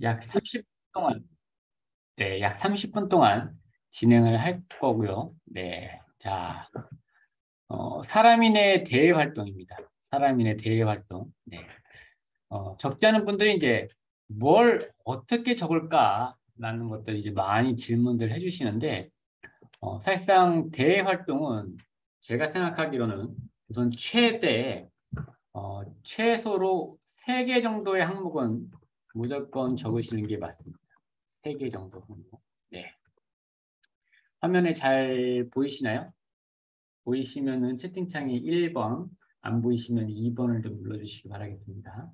약 30분 동안, 네, 약 30분 동안 진행을 할 거고요. 네, 자, 사람인의 대외 활동입니다. 사람인의 대외 활동. 네, 적지 않은 분들이 이제 뭘 어떻게 적을까라는 것들 이제 많이 질문들 해주시는데, 사실상 대외 활동은 제가 생각하기로는 우선 최소로 3개 정도의 항목은 무조건 적으시는 게 맞습니다. 3개 정도 항목. 네. 화면에 잘 보이시나요? 보이시면은 채팅창에 1번, 안 보이시면 2번을 좀 눌러주시기 바라겠습니다.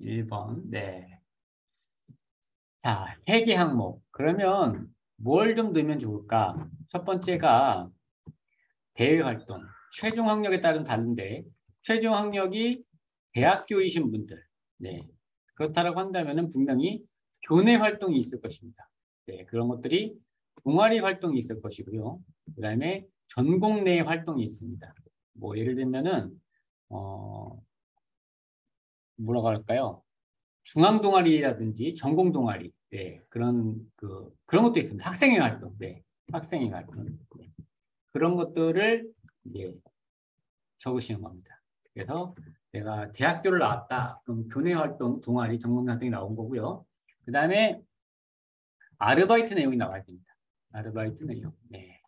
1번, 네. 자, 3개 항목. 그러면 뭘 좀 넣으면 좋을까? 첫 번째가 대외 활동. 최종 학력에 따른 다른데, 최종 학력이 대학교이신 분들. 네. 그렇다고 한다면은 분명히 교내 활동이 있을 것입니다. 네. 그런 것들이 동아리 활동이 있을 것이고요. 그 다음에 전공 내 활동이 있습니다. 뭐, 예를 들면은, 뭐라고 할까요? 중앙 동아리라든지 전공 동아리. 네. 그런 것도 있습니다. 학생회 활동. 네. 학생회 활동. 네. 그런 것들을 이제 적으시는 겁니다. 그래서 내가 대학교를 나왔다. 그럼 교내 활동, 동아리, 전공 활동이 나온 거고요. 그 다음에 아르바이트 내용이 나와야 됩니다. 아르바이트 내용. 네.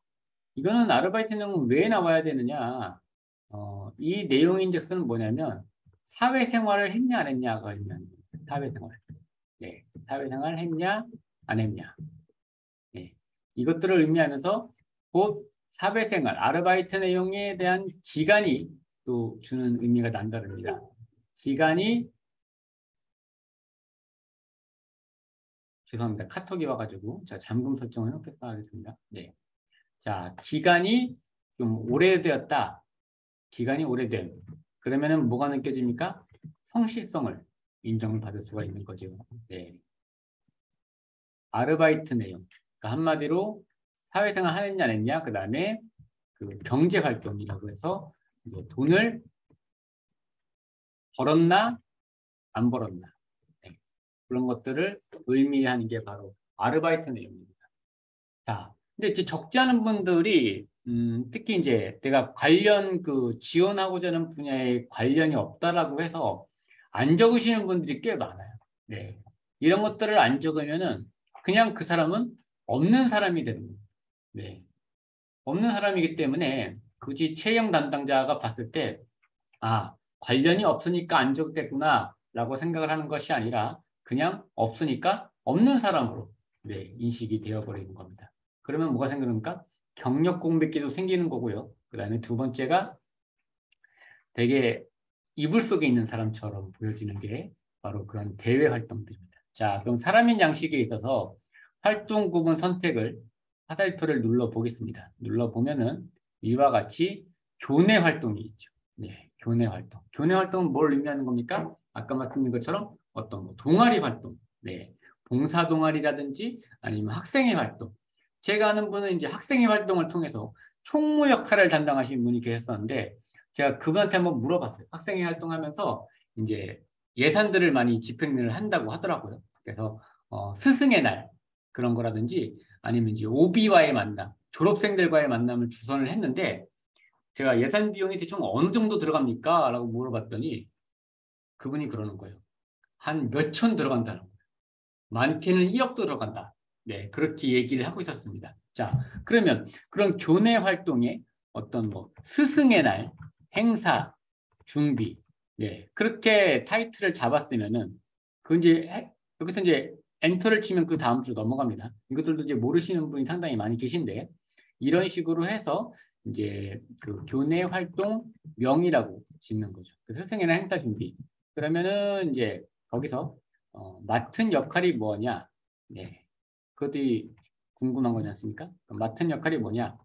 이거는 아르바이트 내용은 왜 나와야 되느냐? 이 내용인즉슨 뭐냐면 사회생활을 했냐 안 했냐가 있는 사회생활. 네. 사회생활 했냐 안 했냐. 네. 이것들을 의미하면서 곧 사회생활, 아르바이트 내용에 대한 기간이 또 주는 의미가 남다릅니다. 기간이 죄송합니다. 카톡이 와가지고 자 잠금 설정을 해놓겠다 하겠습니다. 네. 자 기간이 좀 오래되었다. 기간이 오래된. 그러면은 뭐가 느껴집니까? 성실성을 인정을 받을 수가 있는 거죠. 네. 아르바이트 내용. 그러니까 한마디로 사회생활 하느냐 안 했냐. 그 다음에 그 경제활동이라고 해서 이제 돈을 벌었나 안 벌었나. 네. 그런 것들을 의미하는 게 바로 아르바이트 내용입니다. 자, 근데 이제 적지 않은 분들이 특히 이제 내가 관련 지원하고자 하는 분야에 관련이 없다라고 해서 안 적으시는 분들이 꽤 많아요. 네. 이런 것들을 안 적으면은 그냥 그 사람은 없는 사람이 되는 거예요. 네. 없는 사람이기 때문에 굳이 채용 담당자가 봤을 때 관련이 없으니까 안 적겠구나 라고 생각을 하는 것이 아니라 그냥 없으니까 없는 사람으로 네, 인식이 되어버리는 겁니다. 그러면 뭐가 생기는가? 경력 공백기도 생기는 거고요. 그 다음에 두 번째가 되게 이불 속에 있는 사람처럼 보여지는 게 바로 그런 대외 활동들입니다. 자, 그럼 사람인 양식에 있어서 활동 구분 선택을 화살표를 눌러보겠습니다. 눌러보면은 이와 같이 교내 활동이 있죠. 네, 교내 활동. 교내 활동은 뭘 의미하는 겁니까? 아까 말씀드린 것처럼 어떤 동아리 활동, 네, 봉사 동아리라든지 아니면 학생회 활동. 제가 아는 분은 이제 학생회 활동을 통해서 총무 역할을 담당하신 분이 계셨었는데 제가 그분한테 한번 물어봤어요. 학생회 활동하면서 이제 예산들을 많이 집행을 한다고 하더라고요. 그래서 스승의 날 그런 거라든지 아니면 이제 오비와의 만남, 졸업생들과의 만남을 주선을 했는데 제가 예산 비용이 대충 어느 정도 들어갑니까? 라고 물어봤더니 그분이 그러는 거예요. 한 몇천 들어간다는 거예요. 많게는 1억도 들어간다. 네, 그렇게 얘기를 하고 있었습니다. 자, 그러면 그런 교내 활동에 어떤 스승의 날, 행사, 준비, 네, 그렇게 타이틀을 잡았으면은 여기서 이제 엔터를 치면 그 다음 주 넘어갑니다. 이것들도 이제 모르시는 분이 상당히 많이 계신데 이런 식으로 해서 이제 그 교내 활동 명이라고 짓는 거죠. 그 스승의 날 행사 준비. 그러면은 이제 거기서 맡은 역할이 뭐냐? 네, 그것이 궁금한 거지 않습니까? 맡은 역할이 뭐냐?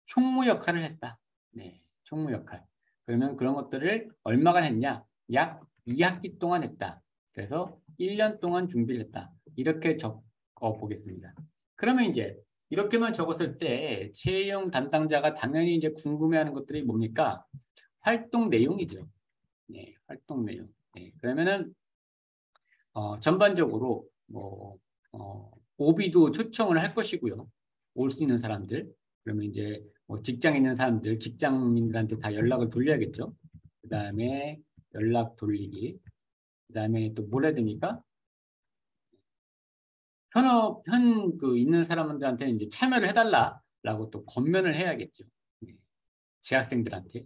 총무 역할을 했다. 네, 총무 역할. 그러면 그런 것들을 얼마간 했냐? 약 2학기 동안 했다. 그래서 1년 동안 준비를 했다. 이렇게 적어 보겠습니다. 그러면 이제 이렇게만 적었을 때 채용 담당자가 당연히 이제 궁금해하는 것들이 뭡니까? 활동 내용이죠. 네, 활동 내용. 네, 그러면은 전반적으로 뭐 오비도 초청을 할 것이고요. 올 수 있는 사람들. 그러면 이제 뭐 직장에 있는 사람들, 직장인들한테 다 연락을 돌려야겠죠. 그 다음에 연락 돌리기. 그 다음에 또 뭘 해야 됩니까? 그 있는 사람들한테는 이제 참여를 해달라라고 또 권면을 해야겠죠. 네. 재학생들한테.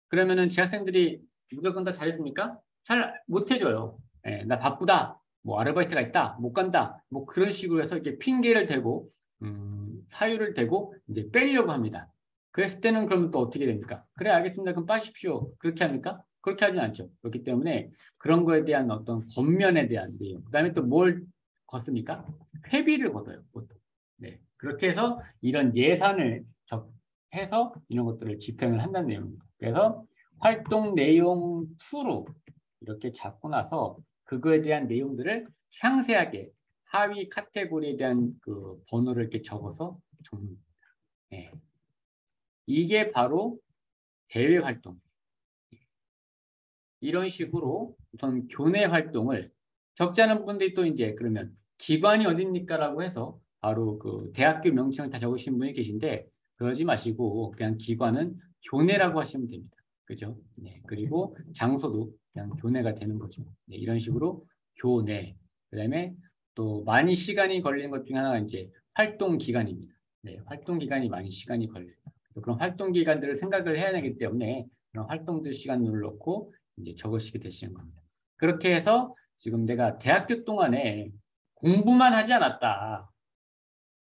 그러면은 재학생들이 무조건 다 잘해줍니까? 잘 못해줘요. 예, 나 바쁘다. 뭐 아르바이트가 있다. 못 간다. 뭐 그런 식으로 해서 이렇게 핑계를 대고 사유를 대고 이제 빼려고 합니다. 그랬을 때는 그러면 또 어떻게 됩니까? 그래 알겠습니다. 그럼 빠십시오. 그렇게 합니까? 그렇게 하진 않죠. 그렇기 때문에 그런 거에 대한 어떤 권면에 대한 내용. 그다음에 또 뭘 걷습니까? 회비를 걷어요. 보통. 네. 그렇게 해서 이런 예산을 해서 이런 것들을 집행을 한다는 내용입니다. 그래서 활동 내용 2로 이렇게 잡고 나서 그거에 대한 내용들을 상세하게 하위 카테고리에 대한 그 번호를 이렇게 적어서 적습니다. 네. 이게 바로 대외 활동. 이런 식으로 우선 교내 활동을 적지 않은 분들이 또 이제 그러면 기관이 어딥니까라고 해서 바로 그 대학교 명칭을 다 적으신 분이 계신데 그러지 마시고 그냥 기관은 교내라고 하시면 됩니다. 그죠? 네. 그리고 장소도 그냥 교내가 되는 거죠. 네. 이런 식으로 교내. 그다음에 또 많이 시간이 걸리는 것 중에 하나가 이제 활동 기간입니다. 네. 활동 기간이 많이 시간이 걸려요. 그런 활동 기간들을 생각을 해야 되기 때문에 그런 활동들 시간을 넣고 이제 적으시게 되시는 겁니다. 그렇게 해서 지금 내가 대학교 동안에 공부만 하지 않았다.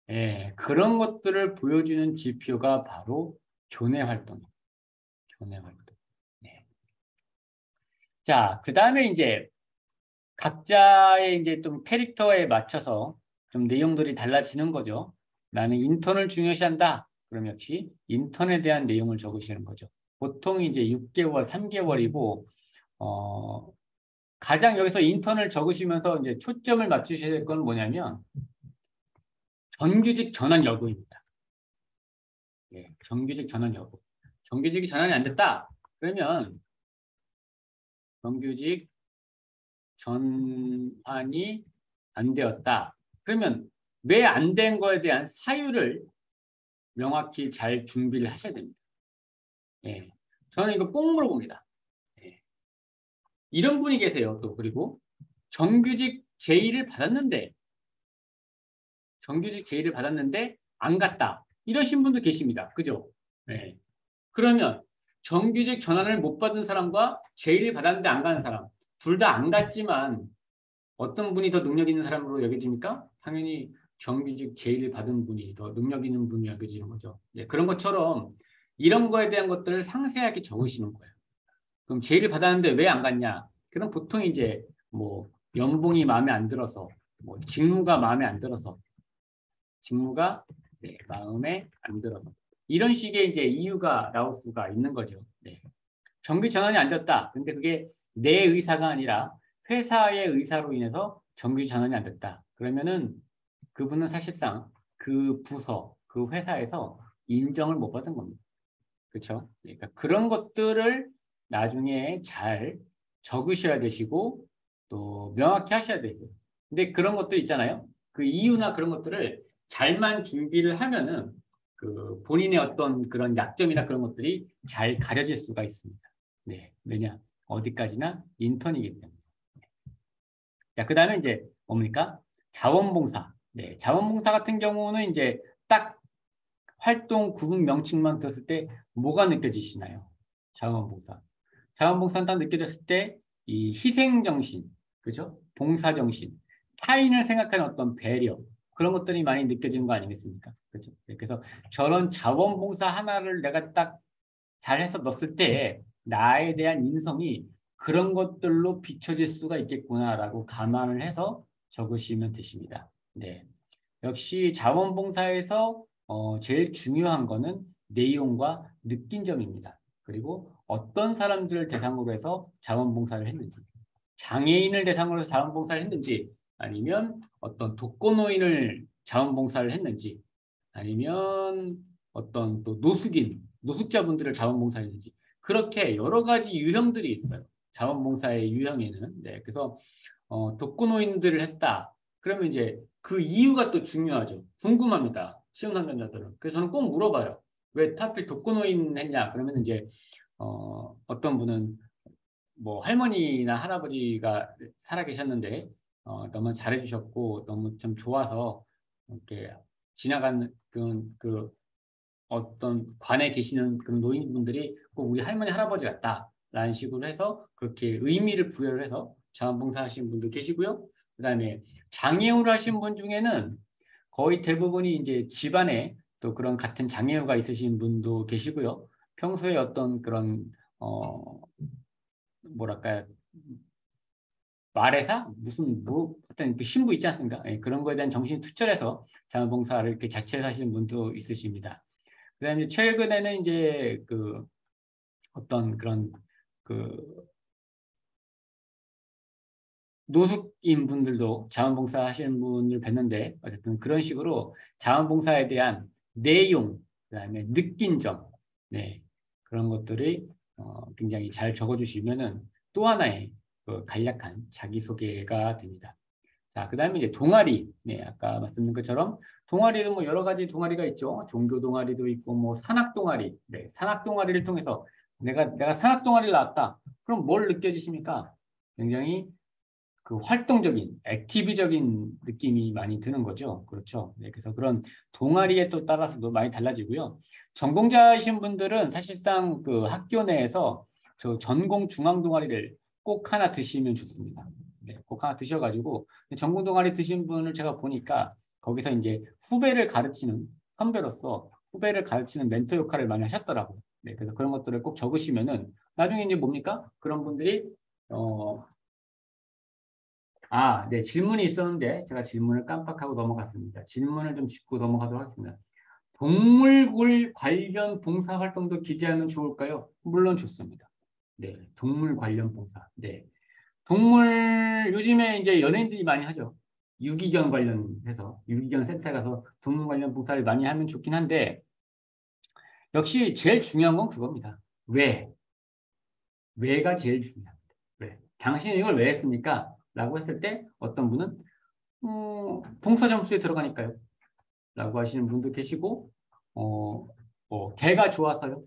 예, 그런 것들을 보여주는 지표가 바로 교내 활동입니다. 교내 활동. 네. 자, 그 다음에 이제 각자의 이제 좀 캐릭터에 맞춰서 좀 내용들이 달라지는 거죠. 나는 인턴을 중요시한다. 그럼 역시 인턴에 대한 내용을 적으시는 거죠. 보통 이제 6개월, 3개월이고 가장 여기서 인턴을 적으시면서 이제 초점을 맞추셔야 될 건 뭐냐면 정규직 전환 여부입니다. 예, 정규직 전환 여부. 정규직이 전환이 안 됐다. 그러면 정규직 전환이 안 되었다. 그러면 왜 안 된 거에 대한 사유를 명확히 잘 준비를 하셔야 됩니다. 예, 저는 이거 꼭 물어봅니다. 예, 이런 분이 계세요. 또 그리고 정규직 제의를 받았는데 안 갔다. 이러신 분도 계십니다. 그죠? 네. 그러면 정규직 전환을 못 받은 사람과 제의를 받았는데 안 가는 사람 둘 다 안 갔지만 어떤 분이 더 능력 있는 사람으로 여겨집니까? 당연히 정규직 제의를 받은 분이 더 능력 있는 분이 여겨지는 거죠. 네. 그런 것처럼 이런 거에 대한 것들을 상세하게 적으시는 거예요. 그럼 제의를 받았는데 왜 안 갔냐? 그럼 보통 이제 뭐 연봉이 마음에 안 들어서 뭐 직무가 마음에 안 들어서 네, 마음에 안 들어서 이런 식의 이제 이유가 나올 수가 있는 거죠. 네. 정규 전환이 안 됐다. 근데 그게 내 의사가 아니라 회사의 의사로 인해서 정규 전환이 안 됐다. 그러면은 그분은 사실상 그 부서, 그 회사에서 인정을 못 받은 겁니다. 그렇죠? 그러니까 그런 것들을 나중에 잘 적으셔야 되시고 또 명확히 하셔야 되고. 근데 그런 것들 있잖아요. 그 이유나 그런 것들을 잘만 준비를 하면은 그 본인의 어떤 그런 약점이나 그런 것들이 잘 가려질 수가 있습니다. 네. 왜냐? 어디까지나 인턴이기 때문에. 자, 그다음에 이제 뭡니까? 자원봉사. 네. 자원봉사 같은 경우는 이제 딱 활동 구분 명칭만 들었을 때 뭐가 느껴지시나요? 자원봉사. 자원봉사는 딱 느껴졌을 때 이 희생정신, 그죠? 봉사정신, 타인을 생각하는 어떤 배려, 그런 것들이 많이 느껴지는 거 아니겠습니까? 그죠? 네, 그래서 저런 자원봉사 하나를 내가 딱 잘해서 넣었을 때 나에 대한 인성이 그런 것들로 비춰질 수가 있겠구나라고 감안을 해서 적으시면 되십니다. 네. 역시 자원봉사에서 제일 중요한 거는 내용과 느낀 점입니다. 그리고 어떤 사람들을 대상으로 해서 자원봉사를 했는지, 장애인을 대상으로 해서 자원봉사를 했는지, 아니면 어떤 독거노인을 자원봉사를 했는지, 아니면 어떤 또 노숙자분들을 자원봉사를 했는지, 그렇게 여러 가지 유형들이 있어요. 자원봉사의 유형에는. 네, 그래서 독거노인들을 했다. 그러면 이제 그 이유가 또 중요하죠. 궁금합니다. 시험 상담자들은. 그래서 저는 꼭 물어봐요. 왜 하필 독거노인 했냐? 그러면 이제 어떤 분은 뭐 할머니나 할아버지가 살아 계셨는데 너무 잘해주셨고 너무 좀 좋아서 이렇게 지나가는 그 어떤 관에 계시는 그런 노인분들이 꼭 우리 할머니 할아버지 같다라는 식으로 해서 그렇게 의미를 부여를 해서 자원봉사 하시는 분도 계시고요. 그다음에 장애우를 하신 분 중에는 거의 대부분이 이제 집안에 또 그런 같은 장애우가 있으신 분도 계시고요. 평소에 어떤 그런 뭐랄까요, 말회사 무슨 뭐 어떤 그 신부 있지 않습니까? 예, 그런 거에 대한 정신이 투철해서 자원봉사를 이렇게 자체를 하시는 분도 있으십니다. 그다음에 최근에는 이제 그 어떤 그런 그 노숙인 분들도 자원봉사 하시는 분을 뵀는데 어쨌든 그런 식으로 자원봉사에 대한 내용, 그다음에 느낀 점, 네, 그런 것들이 굉장히 잘 적어주시면은 또 하나의 그 간략한 자기소개가 됩니다. 자, 그다음에 이제 동아리, 네, 아까 말씀드린 것처럼 동아리도 뭐 여러 가지 동아리가 있죠. 종교 동아리도 있고 뭐 산악 동아리, 네, 산악 동아리를 통해서 내가 산악 동아리를 나왔다. 그럼 뭘 느껴지십니까? 굉장히 그 활동적인, 액티비적인 느낌이 많이 드는 거죠. 그렇죠. 네, 그래서 그런 동아리에 또 따라서도 많이 달라지고요. 전공자이신 분들은 사실상 그 학교 내에서 저 전공 중앙 동아리를 꼭 하나 드시면 좋습니다. 네, 꼭 하나 드셔가지고 전공 동아리 드신 분을 제가 보니까 거기서 이제 후배를 가르치는 선배로서 후배를 가르치는 멘토 역할을 많이 하셨더라고요. 네, 그래서 그런 것들을 꼭 적으시면은 나중에 이제 뭡니까? 그런 분들이 네, 질문이 있었는데 제가 질문을 깜빡하고 넘어갔습니다. 질문을 좀 짚고 넘어가도록 하겠습니다. 동물 관련 봉사 활동도 기재하면 좋을까요? 물론 좋습니다. 네, 동물 관련 봉사. 네, 동물 요즘에 이제 연예인들이 많이 하죠. 유기견 관련해서 유기견 센터에 가서 동물 관련 봉사를 많이 하면 좋긴 한데 역시 제일 중요한 건 그겁니다. 왜? 왜가 제일 중요합니다. 왜? 당신이 이걸 왜 했습니까? 라고 했을 때 어떤 분은 봉사 점수에 들어가니까요. 라고 하시는 분도 계시고, 개가 좋아서요.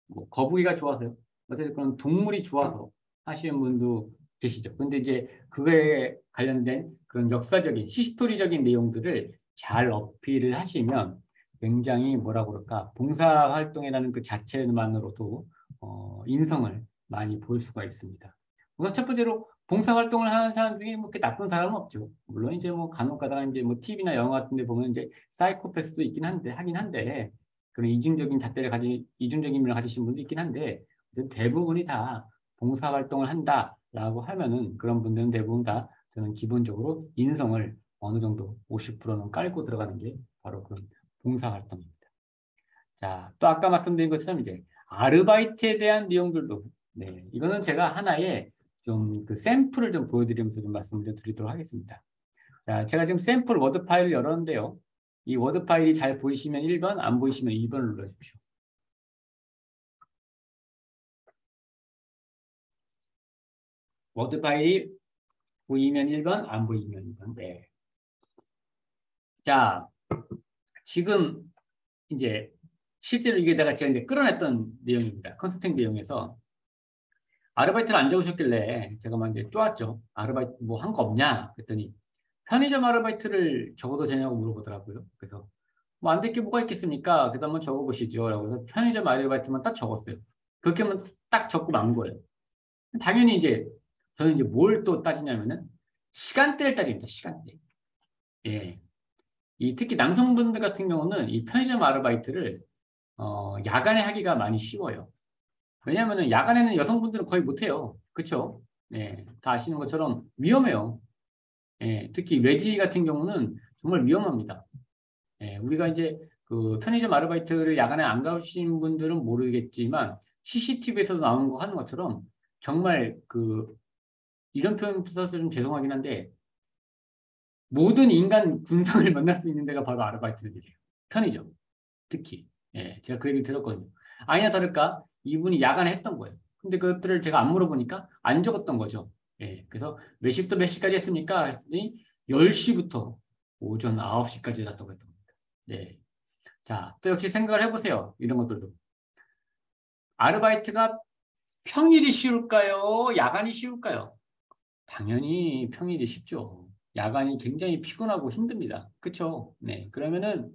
뭐 거북이가 좋아서요. 어쨌든 그런 동물이 좋아서 하시는 분도 계시죠. 근데 이제 그거에 관련된 그런 역사적인, 시스토리적인 내용들을 잘 어필을 하시면 굉장히 뭐라 그럴까, 봉사활동이라는 그 자체만으로도 인성을 많이 볼 수가 있습니다. 우선 첫 번째로 봉사활동을 하는 사람 중에 뭐 그렇게 나쁜 사람은 없죠. 물론 이제 뭐 간혹 가다가 이제 뭐 TV나 영화 같은 데 보면 이제 사이코패스도 있긴 한데, 하긴 한데, 그런 이중적인 잣대를 가진 이중적인 면을 가지신 분도 있긴 한데 대부분이 다 봉사활동을 한다라고 하면은 그런 분들은 대부분 다 저는 기본적으로 인성을 어느 정도 50%는 깔고 들어가는 게 바로 그런 봉사활동입니다. 자, 또 아까 말씀드린 것처럼 이제 아르바이트에 대한 내용들도 네, 이거는 제가 하나의 좀 그 샘플을 좀 보여드리면서 좀 말씀을 드리도록 하겠습니다. 자, 제가 지금 샘플 워드 파일을 열었는데요. 이 워드 파일이 잘 보이시면 1번, 안 보이시면 2번을 눌러주십시오. 워드 파일이 보이면 1번, 안 보이면 2번. 네. 자, 지금 이제 실제로 이게 제가 이제 끌어냈던 내용입니다. 컨설팅 내용에서 아르바이트를 안 적으셨길래 제가 막 이제 쪼았죠. 아르바이트 뭐 한 거 없냐? 그랬더니 편의점 아르바이트를 적어도 되냐고 물어보더라고요. 그래서 뭐 안 될 게 뭐가 있겠습니까? 그래서 한번 적어보시죠. 라고 해서 편의점 아르바이트만 딱 적었어요. 그렇게만 딱 적고 만 거예요. 당연히 이제 저는 이제 뭘 또 따지냐면은 시간대를 따집니다. 시간대. 예. 이 특히 남성분들 같은 경우는 이 편의점 아르바이트를 야간에 하기가 많이 쉬워요. 왜냐하면 야간에는 여성분들은 거의 못해요. 그렇죠? 예, 다 아시는 것처럼 위험해요. 예, 특히 외지 같은 경우는 정말 위험합니다. 예, 우리가 이제 그 편의점 아르바이트를 야간에 안 가신 분들은 모르겠지만 CCTV에서도 나오는 거 하는 것처럼 정말 그 이런 표현 써서 좀 죄송하긴 한데 모든 인간 군상을 만날 수 있는 데가 바로 아르바이트들이에요. 편의점 특히. 예, 제가 그 얘기를 들었거든요. 아니나 다를까 이분이 야간에 했던 거예요. 근데 그것들을 제가 안 물어보니까 안 적었던 거죠. 예, 그래서 몇 시부터 몇 시까지 했습니까? 했더니 10시부터 오전 9시까지 했다고 했던 겁니다. 네. 자, 또 역시 생각을 해보세요. 이런 것들도. 아르바이트가 평일이 쉬울까요? 야간이 쉬울까요? 당연히 평일이 쉽죠. 야간이 굉장히 피곤하고 힘듭니다. 그렇죠? 네. 그러면은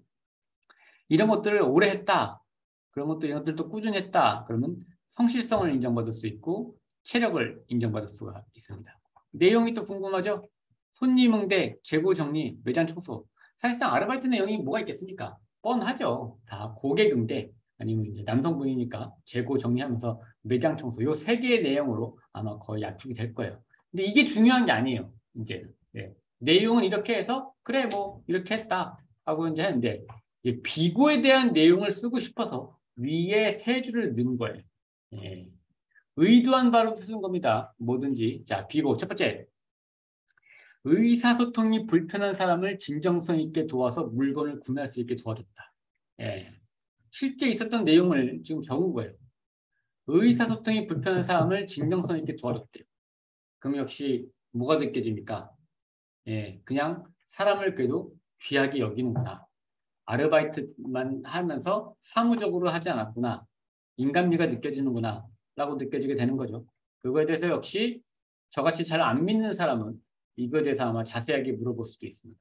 이런 것들을 오래 했다. 그런 것들 이런 것들도 꾸준히 했다. 그러면 성실성을 인정받을 수 있고 체력을 인정받을 수가 있습니다. 내용이 또 궁금하죠? 손님 응대, 재고 정리, 매장 청소. 사실상 아르바이트 내용이 뭐가 있겠습니까? 뻔하죠. 다 고객 응대 아니면 이제 남성분이니까 재고 정리하면서 매장 청소 요 세 개의 내용으로 아마 거의 약속이 될 거예요. 근데 이게 중요한 게 아니에요. 이제 네. 내용은 이렇게 해서 그래 뭐 이렇게 했다 하고 이제 하는데 비고에 대한 내용을 쓰고 싶어서 위에 세 줄을 넣은 거예요. 예. 의도한 바로 쓰는 겁니다. 뭐든지. 자, 비고 첫 번째. 의사소통이 불편한 사람을 진정성 있게 도와서 물건을 구매할 수 있게 도와줬다. 예. 실제 있었던 내용을 지금 적은 거예요. 의사소통이 불편한 사람을 진정성 있게 도와줬대요. 그럼 역시 뭐가 느껴집니까? 예, 그냥 사람을 그래도 귀하게 여기는구나. 아르바이트만 하면서 사무적으로 하지 않았구나. 인간미가 느껴지는구나. 라고 느껴지게 되는 거죠. 그거에 대해서 역시 저같이 잘 안 믿는 사람은 이거에 대해서 아마 자세하게 물어볼 수도 있습니다.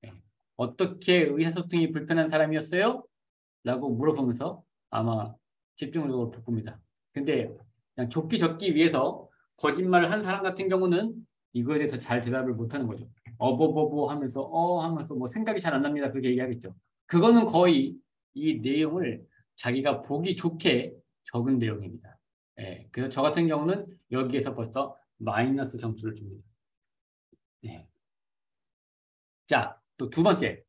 네. 어떻게 의사소통이 불편한 사람이었어요? 라고 물어보면서 아마 집중적으로 봅니다. 근데 그냥 좁기 적기 위해서 거짓말을 한 사람 같은 경우는 이거에 대해서 잘 대답을 못하는 거죠. 하면서 하면서 뭐 생각이 잘 안 납니다. 그렇게 얘기하겠죠. 그거는 거의 이 내용을 자기가 보기 좋게 적은 내용입니다. 예, 그래서 저 같은 경우는 여기에서 벌써 마이너스 점수를 줍니다. 네. 자, 또 두 번째.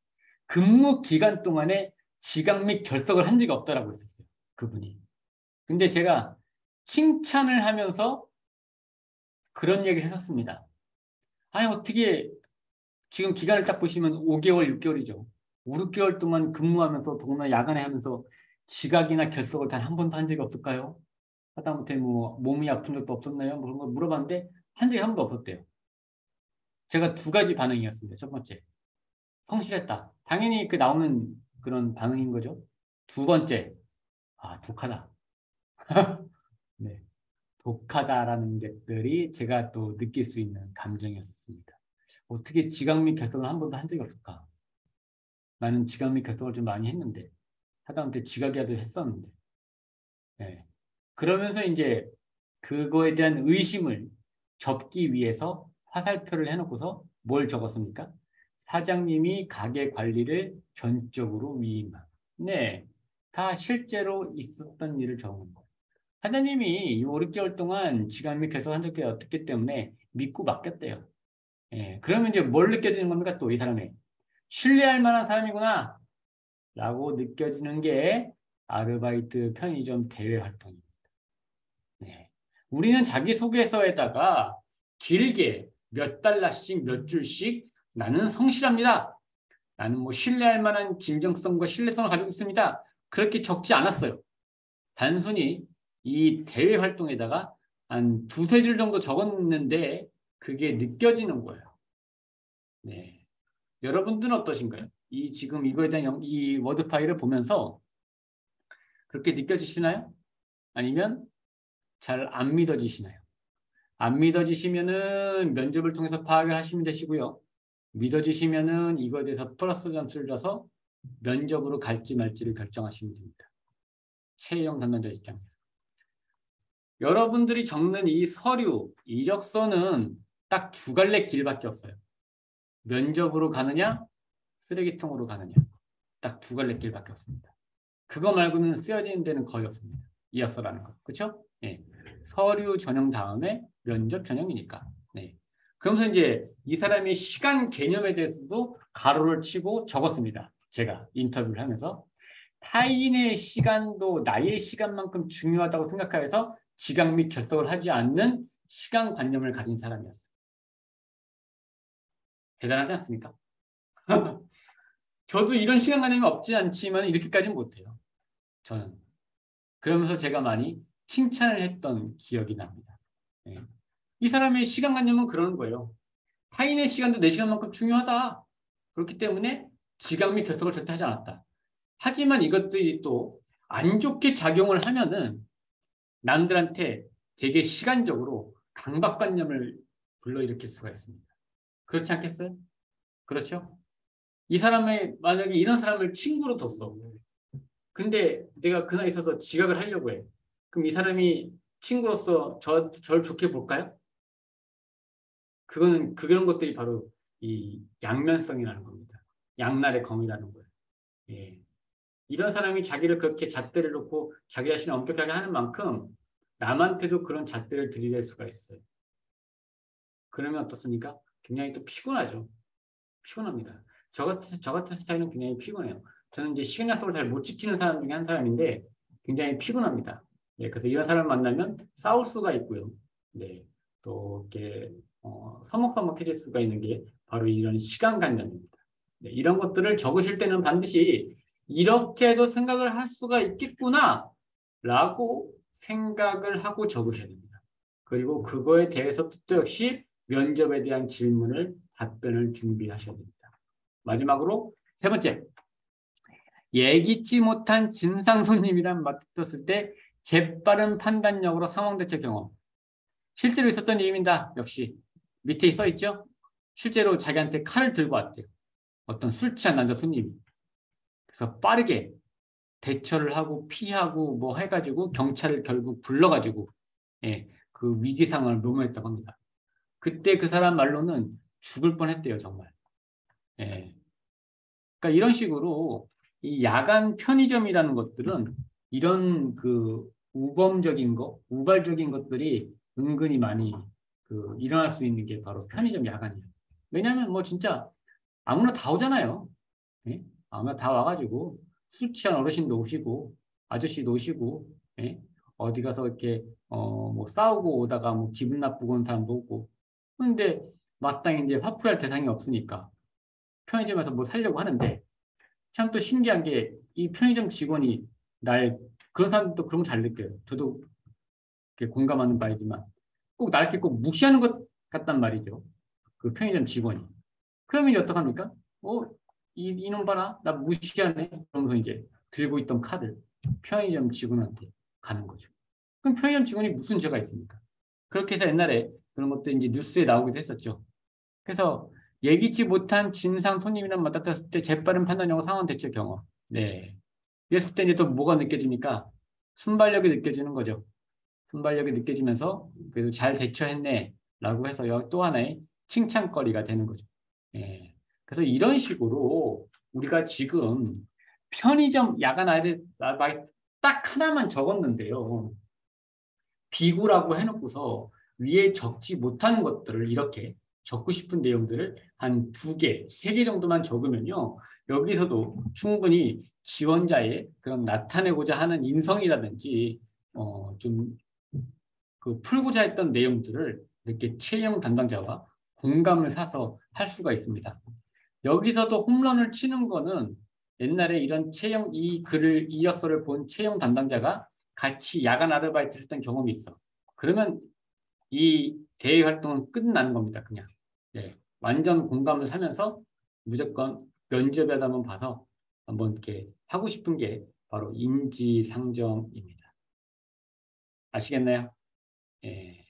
근무 기간 동안에 지각 및 결석을 한 적이 없다라고 했었어요. 그분이. 근데 제가 칭찬을 하면서 그런 얘기를 했었습니다. 아니, 어떻게 지금 기간을 딱 보시면 5개월, 6개월이죠. 5, 6개월 동안 근무하면서 더구나 야간에 하면서 지각이나 결석을 단 한 번도 한 적이 없을까요? 하다못해 뭐 몸이 아픈 적도 없었나요? 뭐 그런 거 물어봤는데 한 적이 한 번도 없었대요. 제가 두 가지 반응이었습니다. 첫 번째, 성실했다. 당연히 그 나오는 그런 반응인 거죠. 두 번째, 아, 독하다. 네, 독하다라는 것들이 제가 또 느낄 수 있는 감정이었습니다. 어떻게 지각 및 결석을 한 번도 한 적이 없을까? 나는 지각 및 결석을 좀 많이 했는데 하다못해 지각이라도 했었는데 네. 그러면서 이제 그거에 대한 의심을 접기 위해서 화살표를 해놓고서 뭘 적었습니까? 사장님이 가게 관리를 전적으로 위임한. 네, 다 실제로 있었던 일을 적은 거예요. 사장님이 이 5, 6개월 동안 지각 및 결석한 적이 없기 때문에 믿고 맡겼대요. 예, 그러면 이제 뭘 느껴지는 겁니까? 또 이 사람이 신뢰할 만한 사람이구나 라고 느껴지는 게 아르바이트 편의점 대외 활동입니다. 네. 우리는 자기소개서에다가 길게 몇 달러씩 몇 줄씩 나는 성실합니다. 나는 뭐 신뢰할 만한 진정성과 신뢰성을 가지고 있습니다. 그렇게 적지 않았어요. 단순히 이 대외 활동에다가 한 두세 줄 정도 적었는데 그게 느껴지는 거예요. 네. 여러분들은 어떠신가요? 이 지금 이거에 대한 이 워드 파일을 보면서 그렇게 느껴지시나요? 아니면 잘 안 믿어지시나요? 안 믿어지시면은 면접을 통해서 파악을 하시면 되시고요. 믿어지시면은 이거에 대해서 플러스 점수를 줘서 면접으로 갈지 말지를 결정하시면 됩니다. 채용 담당자 입장에서. 여러분들이 적는 이 서류, 이력서는 딱 두 갈래 길밖에 없어요. 면접으로 가느냐, 쓰레기통으로 가느냐. 딱 두 갈래 길밖에 없습니다. 그거 말고는 쓰여지는 데는 거의 없습니다. 이력서라는 거. 그렇죠? 네. 서류 전형 다음에 면접 전형이니까. 네. 그러면서 이제 이 사람의 시간 개념에 대해서도 가로를 치고 적었습니다. 제가 인터뷰를 하면서. 타인의 시간도 나의 시간만큼 중요하다고 생각하여서 지각 및 결석을 하지 않는 시간관념을 가진 사람이었어요. 대단하지 않습니까? 저도 이런 시간관념이 없지 않지만 이렇게까지는 못해요. 저는. 그러면서 제가 많이 칭찬을 했던 기억이 납니다. 네. 이 사람의 시간관념은 그러는 거예요. 타인의 시간도 내 시간만큼 중요하다. 그렇기 때문에 지각 및 결석을 절대 하지 않았다. 하지만 이것들이 또 안 좋게 작용을 하면은 남들한테 되게 시간적으로 강박관념을 불러일으킬 수가 있습니다. 그렇지 않겠어요? 그렇죠? 이 사람의 만약에 이런 사람을 친구로 뒀어. 근데 내가 그 나이에 있어서 지각을 하려고 해. 그럼 이 사람이 친구로서 저를 좋게 볼까요? 그런 것들이 바로 이 양면성이라는 겁니다. 양날의 검이라는 거예요. 예. 이런 사람이 자기를 그렇게 잣대를 놓고 자기 자신을 엄격하게 하는 만큼 남한테도 그런 잣대를 들이댈 수가 있어요. 그러면 어떻습니까? 굉장히 또 피곤하죠. 피곤합니다. 저 같은 스타일은 굉장히 피곤해요. 저는 이제 시간 약속을 잘 못 지키는 사람 중에 한 사람인데 굉장히 피곤합니다. 네, 그래서 이런 사람을 만나면 싸울 수가 있고요. 네, 또 이렇게 서먹서먹해질 수가 있는 게 바로 이런 시간관념입니다. 네, 이런 것들을 적으실 때는 반드시 이렇게도 생각을 할 수가 있겠구나 라고 생각을 하고 적으셔야 됩니다. 그리고 그거에 대해서 또 역시 면접에 대한 답변을 준비하셔야 됩니다. 마지막으로 세 번째, 예기치 못한 진상 손님이랑 맞붙었을 때 재빠른 판단력으로 상황 대처 경험. 실제로 있었던 일입니다. 역시 밑에 써 있죠. 실제로 자기한테 칼을 들고 왔대요. 어떤 술 취한 남자 손님이. 그래서 빠르게 대처를 하고 피하고 뭐 해가지고 경찰을 결국 불러가지고 예, 그 위기 상황을 노무했다고 합니다. 그때 그 사람 말로는 죽을 뻔했대요, 정말. 예. 그러니까 이런 식으로 이 야간 편의점이라는 것들은 이런 그 우범적인 거, 우발적인 것들이 은근히 많이 일어날 수 있는 게 바로 편의점 야간이에요. 왜냐하면 뭐 진짜 아무나 다 오잖아요. 예? 아무나 다 와가지고 술 취한 어르신도 오시고 아저씨도 오시고 예? 어디 가서 이렇게 뭐 싸우고 오다가 뭐 기분 나쁘고 온 사람도 오고 근데 마땅히 이제 화풀이할 대상이 없으니까 편의점에서 뭐 사려고 하는데 참 또 신기한 게 이 편의점 직원이 그런 사람도 그런 거 잘 느껴요. 저도 공감하는 바이지만 꼭 날 이렇게 꼭 무시하는 것 같단 말이죠. 그 편의점 직원이. 그러면 이제 어떡합니까? 이놈 봐라. 나 무시하네. 그러면서 이제 들고 있던 카드 편의점 직원한테 가는 거죠. 그럼 편의점 직원이 무슨 죄가 있습니까? 그렇게 해서 옛날에 그런 것도 이제 뉴스에 나오기도 했었죠. 그래서 예기치 못한 진상 손님이랑 맞닥뜨렸을 때 재빠른 판단력과 상황 대처 경험. 네. 이랬을 때 이제 또 뭐가 느껴집니까? 순발력이 느껴지는 거죠. 순발력이 느껴지면서 그래도 잘 대처했네. 라고 해서 또 하나의 칭찬거리가 되는 거죠. 예. 그래서 이런 식으로 우리가 지금 편의점 야간 아이들 딱 하나만 적었는데요. 비구라고 해놓고서 위에 적지 못하는 것들을 이렇게 적고 싶은 내용들을 한 2개, 3개 정도만 적으면요. 여기서도 충분히 지원자의 그런 나타내고자 하는 인성이라든지 좀 풀고자 했던 내용들을 이렇게 채용 담당자와 공감을 사서 할 수가 있습니다. 여기서도 홈런을 치는 거는 옛날에 이 이력서를 본 채용 담당자가 같이 야간 아르바이트를 했던 경험이 있어. 그러면 이 대외 활동은 끝나는 겁니다. 그냥. 네, 완전 공감을 사면서 무조건 면접에 한번 봐서 한번 이렇게 하고 싶은 게 바로 인지상정입니다. 아시겠나요? 예.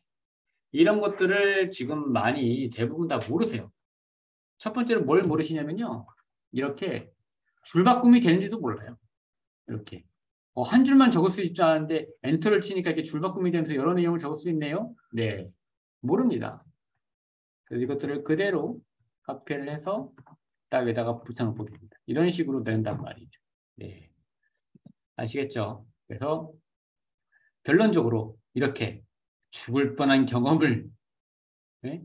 이런 것들을 지금 대부분 다 모르세요. 첫 번째로 뭘 모르시냐면요. 이렇게 줄바꿈이 되는지도 몰라요. 이렇게. 한 줄만 적을 수 있지 않은데 엔터를 치니까 이렇게 줄바꿈이 되면서 여러 내용을 적을 수 있네요. 네. 모릅니다. 그래서 이것들을 그대로 카피를 해서 딱 여기다가 붙여놓고 됩니다. 이런 식으로 된단 말이죠. 네. 아시겠죠? 그래서 결론적으로 이렇게 죽을 뻔한 경험을 네?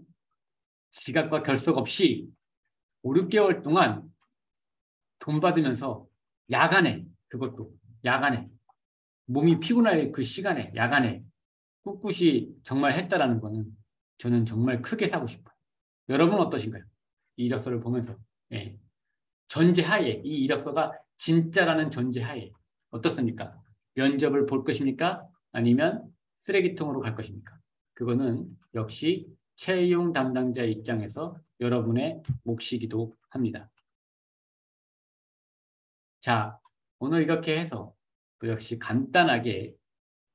지각과 결석 없이 5, 6개월 동안 돈 받으면서 그것도 야간에 몸이 피곤할 그 시간에 야간에 꿋꿋이 정말 했다라는 거는 저는 정말 크게 사고 싶어요. 여러분 어떠신가요? 이 이력서를 보면서 예. 전제하에 이 이력서가 진짜라는 전제하에 어떻습니까? 면접을 볼 것입니까? 아니면 쓰레기통으로 갈 것입니까? 그거는 역시 채용 담당자 입장에서 여러분의 몫이기도 합니다. 자, 오늘 이렇게 해서 또 역시 간단하게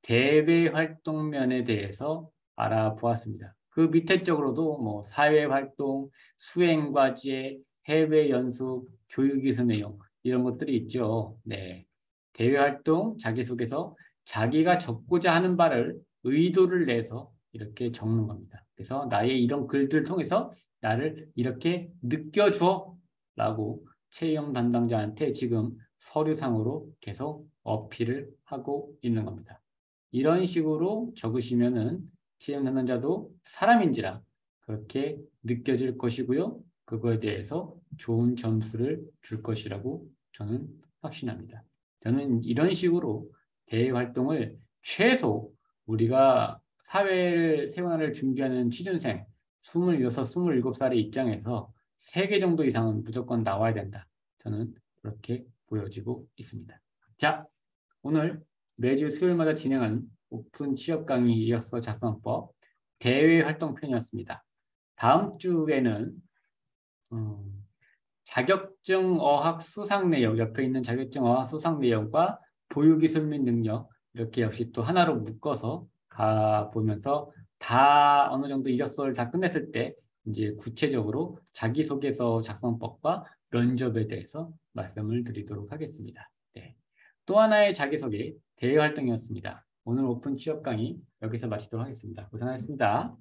대외 활동면에 대해서 알아보았습니다. 그 밑에 쪽으로도 뭐 사회 활동, 수행 과제, 해외 연수, 교육 이수 내용 이런 것들이 있죠. 네. 대외 활동, 자기소개서, 자기가 적고자 하는 바를 의도를 내서 이렇게 적는 겁니다. 그래서 나의 이런 글들을 통해서 나를 이렇게 느껴줘 라고 채용 담당자한테 지금 서류상으로 계속 어필을 하고 있는 겁니다. 이런 식으로 적으시면은 채용 담당자도 사람인지라 그렇게 느껴질 것이고요. 그거에 대해서 좋은 점수를 줄 것이라고 저는 확신합니다. 저는 이런 식으로 대외 활동을 최소 우리가 사회생활을 준비하는 취준생 26, 27살의 입장에서 3개 정도 이상은 무조건 나와야 된다. 저는 그렇게 보여지고 있습니다. 자, 오늘 매주 수요일마다 진행하는 오픈 취업 강의 이력서 작성법 대외 활동 편이었습니다. 다음 주에는 자격증 어학 수상 내용, 옆에 있는 자격증 어학 수상 내용과 보유기술 및 능력 이렇게 역시 또 하나로 묶어서 가보면서 다 어느 정도 이력서를 다 끝냈을 때 이제 구체적으로 자기소개서 작성법과 면접에 대해서 말씀을 드리도록 하겠습니다. 네. 또 하나의 자기소개 대외 활동이었습니다. 오늘 오픈 취업 강의 여기서 마치도록 하겠습니다. 고생하셨습니다.